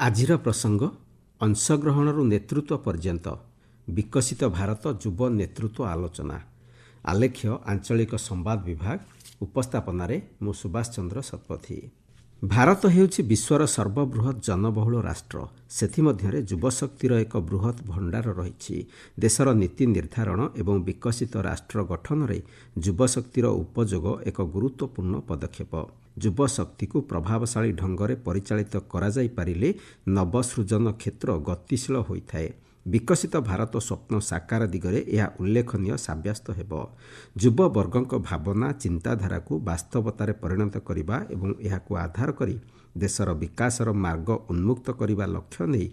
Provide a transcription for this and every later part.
ଆଜିର ପ୍ରସଙ୍ଗ ଅଂଶଗ୍ରହଣରୁ ନେତୃତ୍ୱ ପର୍ଯ୍ୟନ୍ତ ବିକଶିତ ଭାରତ ଯୁବ ନେତୃତ୍ୱ ଆଲୋଚନା। ଆଲେଖ୍ୟ ଆଞ୍ଚଳିକ ସମ୍ବାଦ ବିଭାଗ। ଉପସ୍ଥାପନାରେ ମୁଁ ସୁଭାଷ ଚନ୍ଦ୍ର ଶତପଥୀ। ଭାରତ ହେଉଛି ବିଶ୍ୱର ସର୍ବବୃହତ୍ ଜନବହୁଳ ରାଷ୍ଟ୍ର। ସେଥିମଧ୍ୟରେ ଯୁବଶକ୍ତିର ଏକ ବୃହତ୍ ଭଣ୍ଡାର ରହିଛି। ଦେଶର ନୀତି ନିର୍ଦ୍ଧାରଣ ଏବଂ ବିକଶିତ ରାଷ୍ଟ୍ର ଗଠନରେ ଯୁବଶକ୍ତିର ଉପଯୋଗ ଏକ ଗୁରୁତ୍ୱପୂର୍ଣ୍ଣ ପଦକ୍ଷେପ। ଯୁବଶକ୍ତିକୁ ପ୍ରଭାବଶାଳୀ ଢଙ୍ଗରେ ପରିଚାଳିତ କରାଯାଇପାରିଲେ ନବସୃଜନ କ୍ଷେତ୍ର ଗତିଶୀଳ ହୋଇଥାଏ। ବିକଶିତ ଭାରତ ସ୍ୱପ୍ନ ସାକାର ଦିଗରେ ଏହା ଉଲ୍ଲେଖନୀୟ ସାବ୍ୟସ୍ତ ହେବ। ଯୁବବର୍ଗଙ୍କ ଭାବନା ଚିନ୍ତାଧାରାକୁ ବାସ୍ତବତାରେ ପରିଣତ କରିବା ଏବଂ ଏହାକୁ ଆଧାର କରି ଦେଶର ବିକାଶର ମାର୍ଗ ଉନ୍ମୁକ୍ତ କରିବା ଲକ୍ଷ୍ୟ ନେଇ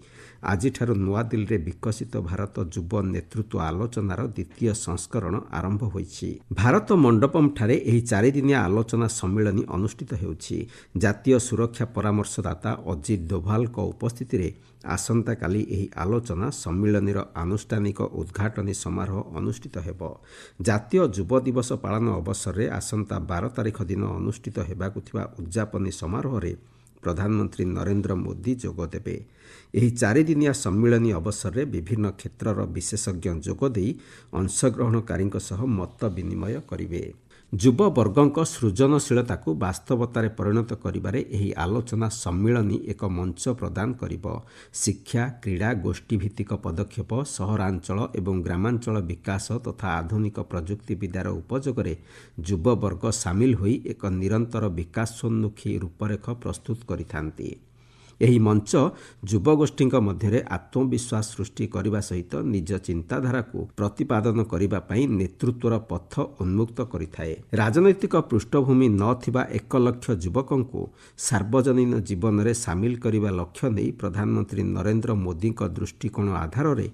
ଆଜିଠାରୁ ନୂଆଦିଲ୍ଲୀରେ ବିକଶିତ ଭାରତ ଯୁବ ନେତୃତ୍ୱ ଆଲୋଚନାର ଦ୍ୱିତୀୟ ସଂସ୍କରଣ ଆରମ୍ଭ ହୋଇଛି। ଭାରତ ମଣ୍ଡପମ୍ଠାରେ ଏହି ଚାରିଦିନିଆ ଆଲୋଚନା ସମ୍ମିଳନୀ ଅନୁଷ୍ଠିତ ହେଉଛି। ଜାତୀୟ ସୁରକ୍ଷା ପରାମର୍ଶଦାତା ଅଜିତ ଡୋଭାଲଙ୍କ ଉପସ୍ଥିତିରେ ଆସନ୍ତାକାଲି ଏହି ଆଲୋଚନା ସମ୍ମିଳନୀର ଆନୁଷ୍ଠାନିକ ଉଦ୍ଘାଟନୀ ସମାରୋହ ଅନୁଷ୍ଠିତ ହେବ। ଜାତୀୟ ଯୁବ ଦିବସ ପାଳନ ଅବସରରେ ଆସନ୍ତା 12 ତାରିଖ ଦିନ ଅନୁଷ୍ଠିତ ହେବାକୁ ଥିବା ଉଦ୍ଯାପନୀ ସମାରୋହରେ ପ୍ରଧାନମନ୍ତ୍ରୀ ନରେନ୍ଦ୍ର ମୋଦି ଯୋଗଦେବେ। ଏହି ଚାରିଦିନିଆ ସମ୍ମିଳନୀ ଅବସରରେ ବିଭିନ୍ନ କ୍ଷେତ୍ରର ବିଶେଷଜ୍ଞ ଯୋଗଦେଇ ଅଂଶଗ୍ରହଣକାରୀଙ୍କ ସହ ମତ ବିନିମୟ କରିବେ। ଯୁବବର୍ଗଙ୍କ ସୃଜନଶୀଳତାକୁ ବାସ୍ତବତାରେ ପରିଣତ କରିବାରେ ଏହି ଆଲୋଚନା ସମ୍ମିଳନୀ ଏକ ମଞ୍ଚ ପ୍ରଦାନ କରିବ। ଶିକ୍ଷା, କ୍ରୀଡ଼ା, ଗୋଷ୍ଠୀଭିତ୍ତିକ ପଦକ୍ଷେପ, ସହରାଞ୍ଚଳ ଏବଂ ଗ୍ରାମାଞ୍ଚଳ ବିକାଶ ତଥା ଆଧୁନିକ ପ୍ରଯୁକ୍ତିବିଦ୍ୟାର ଉପଯୋଗରେ ଯୁବବର୍ଗ ସାମିଲ ହୋଇ ଏକ ନିରନ୍ତର ବିକାଶୋନ୍ମୁଖୀ ରୂପରେଖ ପ୍ରସ୍ତୁତ କରିଥାନ୍ତି। ଏହି ମଞ୍ଚ ଯୁବଗୋଷ୍ଠୀଙ୍କ ମଧ୍ୟରେ ଆତ୍ମବିଶ୍ୱାସ ସୃଷ୍ଟି କରିବା ସହିତ ନିଜ ଚିନ୍ତାଧାରାକୁ ପ୍ରତିପାଦନ କରିବା ପାଇଁ ନେତୃତ୍ୱର ପଥ ଉନ୍ମୁକ୍ତ କରିଥାଏ। ରାଜନୈତିକ ପୃଷ୍ଠଭୂମି ନଥିବା 1 ଲକ୍ଷ ଯୁବକଙ୍କୁ ସାର୍ବଜନୀନ ଜୀବନରେ ସାମିଲ କରିବା ଲକ୍ଷ୍ୟ ନେଇ ପ୍ରଧାନମନ୍ତ୍ରୀ ନରେନ୍ଦ୍ର ମୋଦିଙ୍କ ଦୃଷ୍ଟିକୋଣ ଆଧାରରେ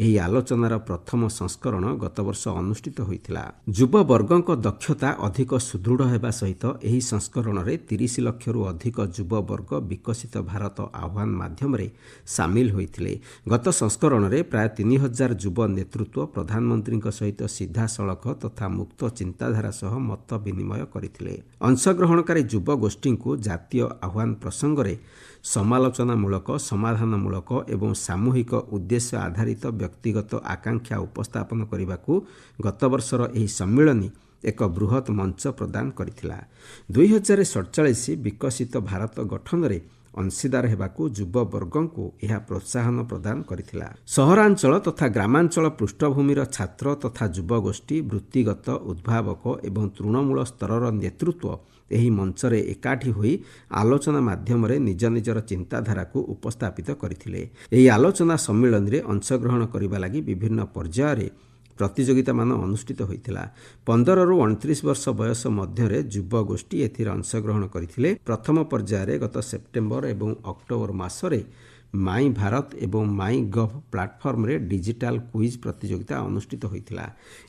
ଏହି ଆଲୋଚନାର ପ୍ରଥମ ସଂସ୍କରଣ ଗତବର୍ଷ ଅନୁଷ୍ଠିତ ହୋଇଥିଲା। ଯୁବବର୍ଗଙ୍କ ଦକ୍ଷତା ଅଧିକ ସୁଦୃଢ଼ ହେବା ସହିତ ଏହି ସଂସ୍କରଣରେ 30 ଲକ୍ଷରୁ ଅଧିକ ଯୁବବର୍ଗ ବିକଶିତ ଭାରତ ଆହ୍ୱାନ ମାଧ୍ୟମରେ ସାମିଲ ହୋଇଥିଲେ। ଗତ ସଂସ୍କରଣରେ ପ୍ରାୟ 3000 ଯୁବ ନେତୃତ୍ୱ ପ୍ରଧାନମନ୍ତ୍ରୀଙ୍କ ସହିତ ସିଧାସଳଖ ତଥା ମୁକ୍ତ ଚିନ୍ତାଧାରା ସହ ମତ ବିନିମୟ କରିଥିଲେ। ଅଂଶଗ୍ରହଣକାରୀ ଯୁବଗୋଷ୍ଠୀଙ୍କୁ ଜାତୀୟ ଆହ୍ୱାନ ପ୍ରସଙ୍ଗରେ ସମାଲୋଚନାମୂଳକ, ସମାଧାନମୂଳକ ଏବଂ ସାମୂହିକ ଉଦ୍ଦେଶ୍ୟ ଆଧାରିତ ବ୍ୟକ୍ତିଗତ ଆକାଂକ୍ଷା ଉପସ୍ଥାପନ କରିବାକୁ ଗତବର୍ଷର ଏହି ସମ୍ମିଳନୀ ଏକ ବୃହତ୍ ମଞ୍ଚ ପ୍ରଦାନ କରିଥିଲା। 2047 ବିକଶିତ ଭାରତ ଗଠନରେ ଅଂଶୀଦାର ହେବାକୁ ଯୁବବର୍ଗଙ୍କୁ ଏହା ପ୍ରୋତ୍ସାହନ ପ୍ରଦାନ କରିଥିଲା। ସହରାଞ୍ଚଳ ତଥା ଗ୍ରାମାଞ୍ଚଳ ପୃଷ୍ଠଭୂମିର ଛାତ୍ର ତଥା ଯୁବଗୋଷ୍ଠୀ, ବୃତ୍ତିଗତ, ଉଦ୍ଭାବକ ଏବଂ ତୃଣମୂଳ ସ୍ତରର ନେତୃତ୍ୱ ଏହି ମଞ୍ଚରେ ଏକାଠି ହୋଇ ଆଲୋଚନା ମାଧ୍ୟମରେ ନିଜ ନିଜର ଚିନ୍ତାଧାରାକୁ ଉପସ୍ଥାପିତ କରିଥିଲେ। ଏହି ଆଲୋଚନା ସମ୍ମିଳନୀରେ ଅଂଶଗ୍ରହଣ କରିବା ଲାଗି ବିଭିନ୍ନ ପର୍ଯ୍ୟାୟରେ ପ୍ରତିଯୋଗିତାମାନ ଅନୁଷ୍ଠିତ ହୋଇଥିଲା। 15ରୁ 29 ବର୍ଷ ବୟସ ମଧ୍ୟରେ ଯୁବଗୋଷ୍ଠୀ ଏଥିରେ ଅଂଶଗ୍ରହଣ କରିଥିଲେ। ପ୍ରଥମ ପର୍ଯ୍ୟାୟରେ ଗତ ସେପ୍ଟେମ୍ବର ଏବଂ ଅକ୍ଟୋବର ମାସରେ ମାଇଁ ଭାରତ ଏବଂ ମାଇଁ ଗଭ୍ ପ୍ଲାଟଫର୍ମରେ ଡିଜିଟାଲ କୁଇଜ୍ ପ୍ରତିଯୋଗିତା ଅନୁଷ୍ଠିତ ହୋଇଥିଲା।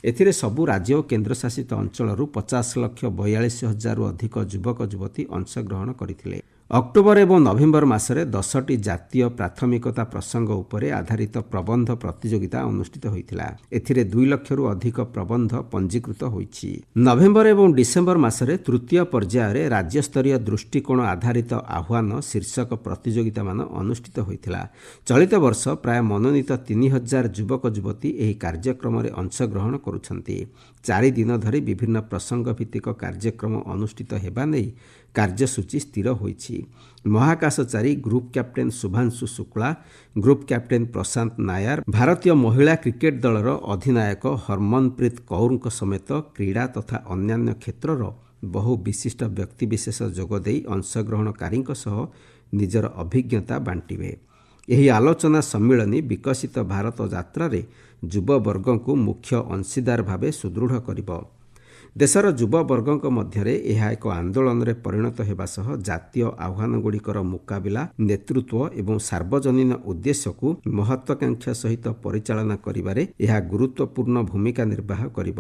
ଏଥିରେ ସବୁ ରାଜ୍ୟ ଓ କେନ୍ଦ୍ରଶାସିତ ଅଞ୍ଚଳରୁ 50,42,000ରୁ ଅଧିକ ଯୁବକ ଯୁବତୀ ଅଂଶଗ୍ରହଣ କରିଥିଲେ। ଅକ୍ଟୋବର ଏବଂ ନଭେମ୍ବର ମାସରେ 10ଟି ଜାତୀୟ ପ୍ରାଥମିକତା ପ୍ରସଙ୍ଗ ଉପରେ ଆଧାରିତ ପ୍ରବନ୍ଧ ପ୍ରତିଯୋଗିତା ଅନୁଷ୍ଠିତ ହୋଇଥିଲା। ଏଥିରେ 2 ଲକ୍ଷରୁ ଅଧିକ ପ୍ରବନ୍ଧ ପଞ୍ଜୀକୃତ ହୋଇଛି। ନଭେମ୍ବର ଏବଂ ଡିସେମ୍ବର ମାସରେ ତୃତୀୟ ପର୍ଯ୍ୟାୟରେ ରାଜ୍ୟସ୍ତରୀୟ ଦୃଷ୍ଟିକୋଣ ଆଧାରିତ ଆହ୍ୱାନ ଶୀର୍ଷକ ପ୍ରତିଯୋଗିତାମାନ ଅନୁଷ୍ଠିତ ହୋଇଥିଲା। ଚଳିତ ବର୍ଷ ପ୍ରାୟ ମନୋନୀତ 3000 ଯୁବକ ଯୁବତୀ ଏହି କାର୍ଯ୍ୟକ୍ରମରେ ଅଂଶଗ୍ରହଣ କରୁଛନ୍ତି। 4 ଦିନ ଧରି ବିଭିନ୍ନ ପ୍ରସଙ୍ଗ ଭିତ୍ତିକ କାର୍ଯ୍ୟକ୍ରମ ଅନୁଷ୍ଠିତ ହେବା ନେଇ କାର୍ଯ୍ୟସୂଚୀ ସ୍ଥିର ହୋଇଛି। ମହାକାଶଚାରୀ group captain Shubhanshu Shukla, group captain Prashanth Nair, ଭାରତୀୟ ମହିଳା କ୍ରିକେଟ ଦଳର ଅଧିନାୟକ ହରମନପ୍ରୀତ କୌରଙ୍କ ସମେତ କ୍ରୀଡ଼ା ତଥା ଅନ୍ୟାନ୍ୟ କ୍ଷେତ୍ରର ବହୁ ବିଶିଷ୍ଟ ବ୍ୟକ୍ତିବିଶେଷ ଯୋଗଦେଇ ଅଂଶଗ୍ରହଣକାରୀଙ୍କ ସହ ନିଜର ଅଭିଜ୍ଞତା ବାଣ୍ଟିବେ। ଏହି ଆଲୋଚନା ସମ୍ମିଳନୀ ବିକଶିତ ଭାରତ ଯାତ୍ରାରେ ଯୁବବର୍ଗଙ୍କୁ ମୁଖ୍ୟ ଅଂଶୀଦାର ଭାବେ ସୁଦୃଢ଼ କରିବ। ଦେଶର ଯୁବବର୍ଗଙ୍କ ମଧ୍ୟରେ ଏହା ଏକ ଆନ୍ଦୋଳନରେ ପରିଣତ ହେବା ସହ ଜାତୀୟ ଆହ୍ୱାନଗୁଡ଼ିକର ମୁକାବିଲା, ନେତୃତ୍ୱ ଏବଂ ସାର୍ବଜନୀନ ଉଦ୍ଦେଶ୍ୟକୁ ମହତ୍ୱାକାଂକ୍ଷା ସହିତ ପରିଚାଳନା କରିବାରେ ଏହା ଗୁରୁତ୍ୱପୂର୍ଣ୍ଣ ଭୂମିକା ନିର୍ବାହ କରିବ।